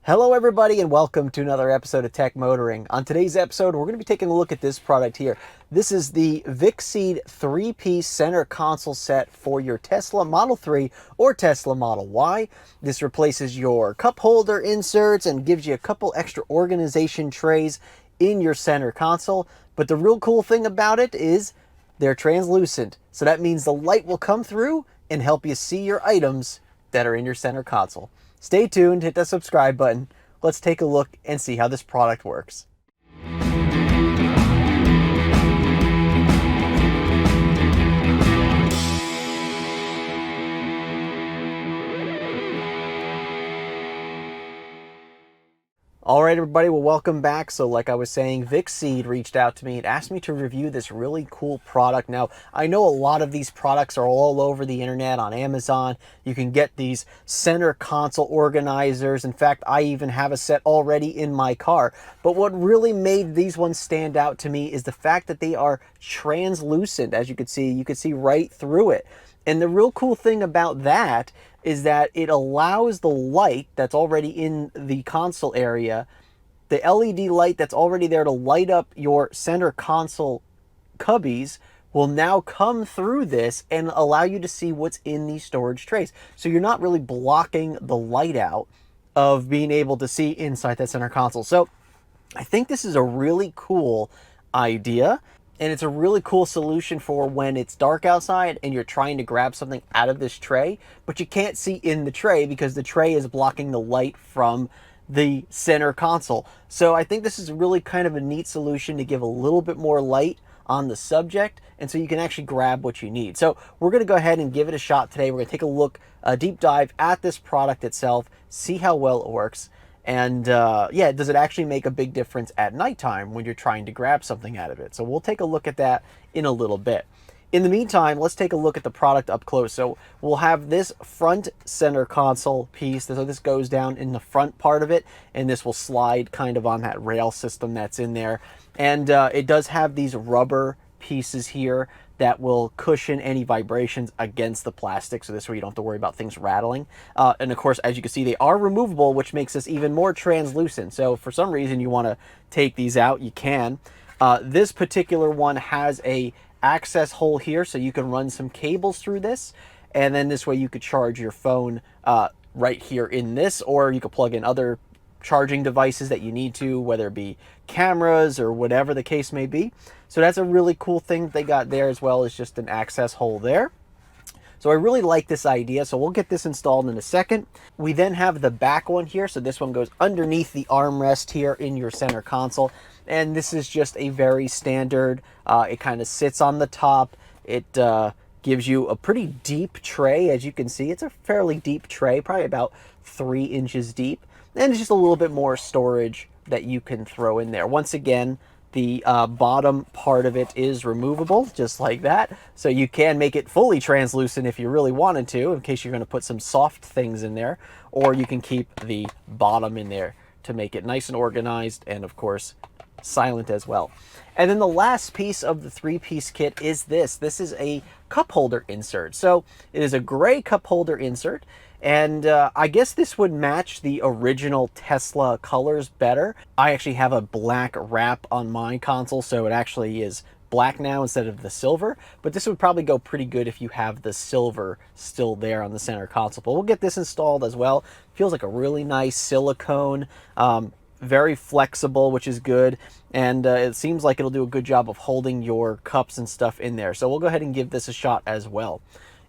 Hello everybody and welcome to another episode of Tech Motoring. On today's episode, we're going to be taking a look at this product here. This is the VICSEED 3-piece center console set for your Tesla Model 3 or Tesla Model Y. This replaces your cup holder inserts and gives you a couple extra organization trays in your center console. But the real cool thing about it is they're translucent. So that means the light will come through and help you see your items that are in your center console. Stay tuned, hit that subscribe button. Let's take a look and see how this product works. All right, everybody, well, welcome back. So like I was saying, VICSEED reached out to me and asked me to review this really cool product. Now, I know a lot of these products are all over the internet on Amazon. You can get these center console organizers. In fact, I even have a set already in my car. But what really made these ones stand out to me is the fact that they are translucent. As you can see right through it. And the real cool thing about that is that it allows the light that's already in the console area, the LED light that's already there to light up your center console cubbies, will now come through this and allow you to see what's in these storage trays. So you're not really blocking the light out of being able to see inside that center console. So I think this is a really cool idea. And it's a really cool solution for when it's dark outside and you're trying to grab something out of this tray, but you can't see in the tray because the tray is blocking the light from the center console. So I think this is really kind of a neat solution to give a little bit more light on the subject, and so you can actually grab what you need. So we're going to go ahead and give it a shot today. We're going to take a look, a deep dive at this product itself, see how well it works. And yeah, does it actually make a big difference at nighttime when you're trying to grab something out of it? So we'll take a look at that in a little bit. In the meantime, let's take a look at the product up close. So we'll have this front center console piece. So this goes down in the front part of it, and this will slide kind of on that rail system that's in there. And it does have these rubber pieces here that will cushion any vibrations against the plastic, so this way you don't have to worry about things rattling. And of course, as you can see, they are removable, which makes this even more translucent. So if for some reason you want to take these out, you can. This particular one has a access hole here, so you can run some cables through this, and then this way you could charge your phone right here in this, or you could plug in other charging devices that you need to, whether it be cameras or whatever the case may be. So that's a really cool thing that they got there, as well as just an access hole there. So I really like this idea, so we'll get this installed in a second. We then have the back one here, so this one goes underneath the armrest here in your center console, and this is just a very standard, it kind of sits on the top. It gives you a pretty deep tray. As you can see, it's a fairly deep tray, probably about 3 inches deep, and it's just a little bit more storage that you can throw in there. Once again, the bottom part of it is removable, just like that. So you can make it fully translucent if you really wanted to, in case you're going to put some soft things in there. Or you can keep the bottom in there to make it nice and organized, and of course, silent as well. And then the last piece of the 3-piece kit is this. This is a cup holder insert. So it is a gray cup holder insert. And I guess this would match the original Tesla colors better. I actually have a black wrap on my console, so it actually is black now instead of the silver. But this would probably go pretty good if you have the silver still there on the center console. But we'll get this installed as well. Feels like a really nice silicone, very flexible, which is good. And it seems like it'll do a good job of holding your cups and stuff in there. So we'll go ahead and give this a shot as well.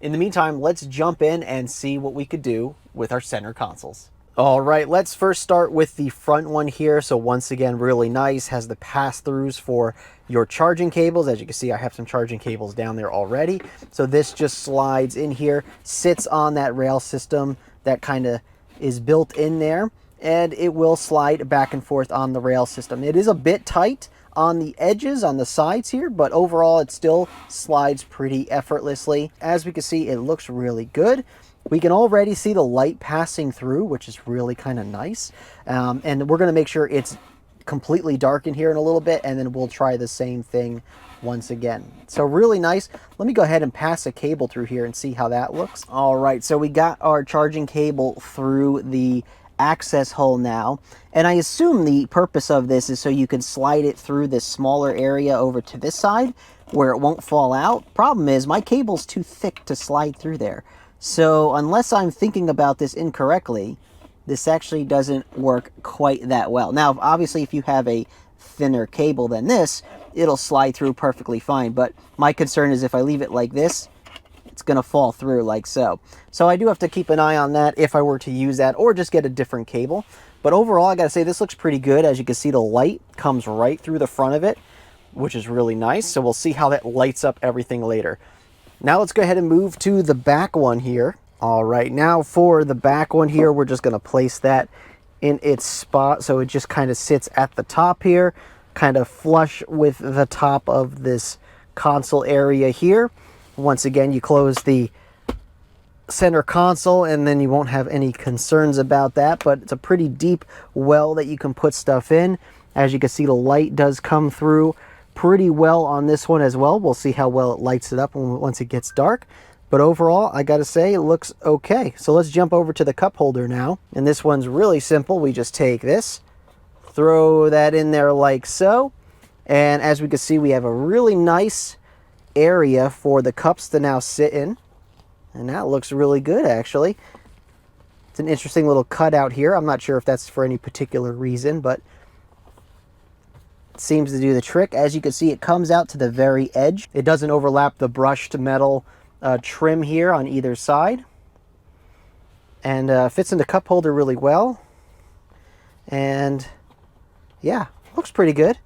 In the meantime, let's jump in and see what we could do with our center consoles. All right, let's first start with the front one here. So once again, really nice, has the pass-throughs for your charging cables. As you can see, I have some charging cables down there already. So this just slides in here, sits on that rail system that kind of is built in there, and it will slide back and forth on the rail system. It is a bit tight on the edges, on the sides here, but overall it still slides pretty effortlessly. As we can see, it looks really good. We can already see the light passing through, which is really kind of nice. And we're going to make sure it's completely dark in here in a little bit, and then we'll try the same thing once again. So really nice. Let me go ahead and pass a cable through here and see how that looks. All right, so we got our charging cable through the access hole now. And I assume the purpose of this is so you can slide it through this smaller area over to this side where it won't fall out. Problem is, my cable's too thick to slide through there. So unless I'm thinking about this incorrectly, this actually doesn't work quite that well. Now, obviously, if you have a thinner cable than this, it'll slide through perfectly fine. But my concern is if I leave it like this, it's going to fall through like so. So I do have to keep an eye on that if I were to use that, or just get a different cable. But overall, I got to say, this looks pretty good. As you can see, the light comes right through the front of it, which is really nice. So we'll see how that lights up everything later. Now let's go ahead and move to the back one here. All right, now for the back one here, we're just going to place that in its spot. So it just kind of sits at the top here, kind of flush with the top of this console area here. Once again, you close the center console and then you won't have any concerns about that, but it's a pretty deep well that you can put stuff in. As you can see, the light does come through pretty well on this one as well. We'll see how well it lights it up once it gets dark. But overall, I gotta say, it looks okay. So let's jump over to the cup holder now. And this one's really simple. We just take this, throw that in there like so. And as we can see, we have a really nice area for the cups to now sit in. And that looks really good, actually. It's an interesting little cutout here. I'm not sure if that's for any particular reason, but it seems to do the trick. As you can see, it comes out to the very edge. It doesn't overlap the brushed metal trim here on either side, and fits in the cup holder really well. And yeah, looks pretty good.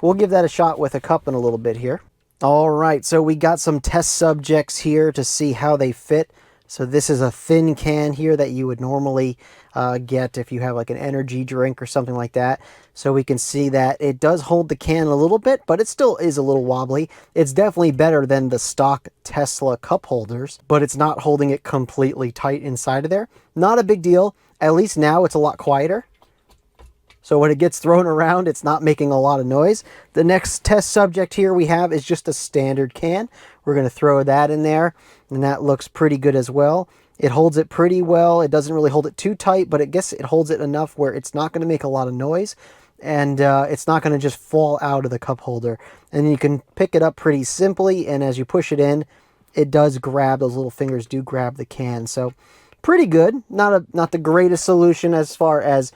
We'll give that a shot with a cup in a little bit here. All right, so we got some test subjects here to see how they fit. So this is a thin can here that you would normally get if you have like an energy drink or something like that. So we can see that it does hold the can a little bit, but it still is a little wobbly. It's definitely better than the stock Tesla cup holders, but it's not holding it completely tight inside of there. Not a big deal. At least now it's a lot quieter. So when it gets thrown around, it's not making a lot of noise. The next test subject here we have is just a standard can. We're going to throw that in there, and that looks pretty good as well. It holds it pretty well. It doesn't really hold it too tight, but I guess it holds it enough where it's not going to make a lot of noise, and it's not going to just fall out of the cup holder. And you can pick it up pretty simply, and as you push it in, it does grab, those little fingers do grab the can. So pretty good. Not the greatest solution as far as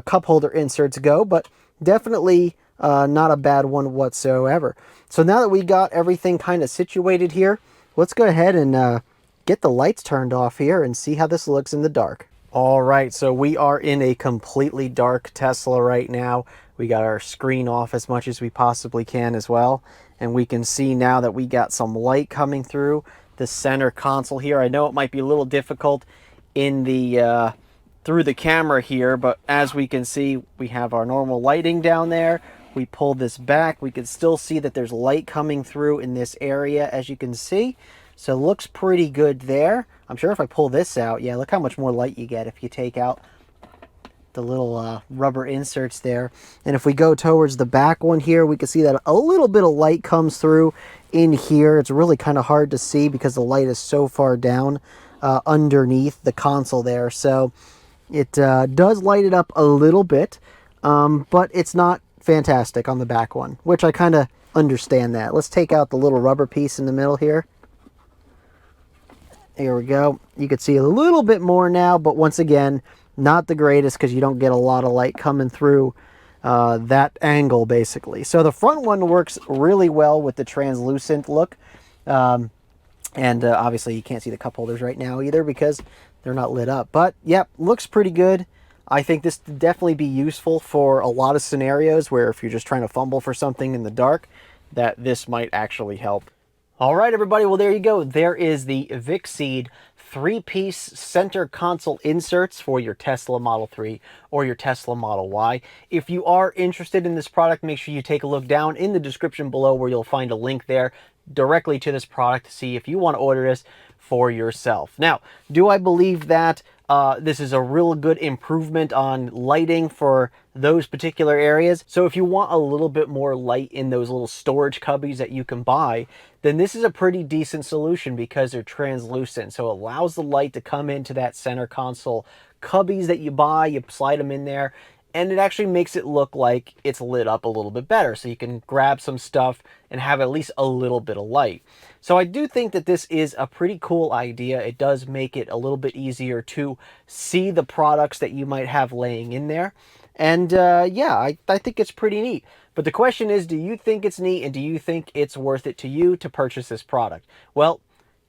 cup holder inserts go, but definitely not a bad one whatsoever. So now that we got everything kind of situated here, let's go ahead and get the lights turned off here and see how this looks in the dark. All right, so we are in a completely dark Tesla right now. We got our screen off as much as we possibly can as well. And we can see now that we got some light coming through the center console here. I know it might be a little difficult in the through the camera here, but as we can see, we have our normal lighting down there. We pull this back, we can still see that there's light coming through in this area, as you can see. So it looks pretty good there. I'm sure if I pull this out, yeah, look how much more light you get if you take out the little rubber inserts there. And if we go towards the back one here, we can see that a little bit of light comes through in here. It's really kind of hard to see because the light is so far down underneath the console there. So it does light it up a little bit, but it's not fantastic on the back one, which I kind of understand that. Let's take out the little rubber piece in the middle here. Here we go. You can see a little bit more now, but once again, not the greatest because you don't get a lot of light coming through that angle, basically. So the front one works really well with the translucent look. And obviously you can't see the cup holders right now either because they're not lit up. But yep, looks pretty good. I think this would definitely be useful for a lot of scenarios where if you're just trying to fumble for something in the dark, that this might actually help. All right, everybody. Well, there you go. There is the VICSEED 3-piece center console inserts for your Tesla Model 3 or your Tesla Model Y. If you are interested in this product, make sure you take a look down in the description below where you'll find a link there directly to this product to see if you want to order this for yourself. Now, do I believe that this is a real good improvement on lighting for those particular areas? So if you want a little bit more light in those little storage cubbies that you can buy, then this is a pretty decent solution because they're translucent. So it allows the light to come into that center console cubbies that you buy, you slide them in there, and it actually makes it look like it's lit up a little bit better. So you can grab some stuff and have at least a little bit of light. So I do think that this is a pretty cool idea. It does make it a little bit easier to see the products that you might have laying in there. And yeah, I think it's pretty neat. But the question is, do you think it's neat, and do you think it's worth it to you to purchase this product? Well,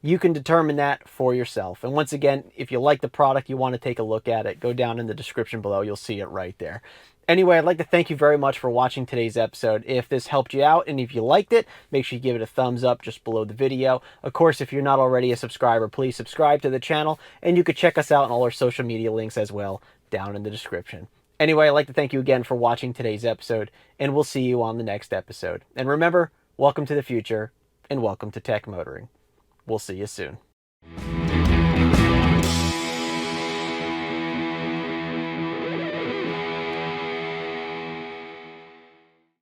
you can determine that for yourself. And once again, if you like the product, you want to take a look at it, go down in the description below. You'll see it right there. Anyway, I'd like to thank you very much for watching today's episode. If this helped you out and if you liked it, make sure you give it a thumbs up just below the video. Of course, if you're not already a subscriber, please subscribe to the channel, and you could check us out on all our social media links as well down in the description. Anyway, I'd like to thank you again for watching today's episode, and we'll see you on the next episode. And remember, welcome to the future, and welcome to tech motoring. We'll see you soon.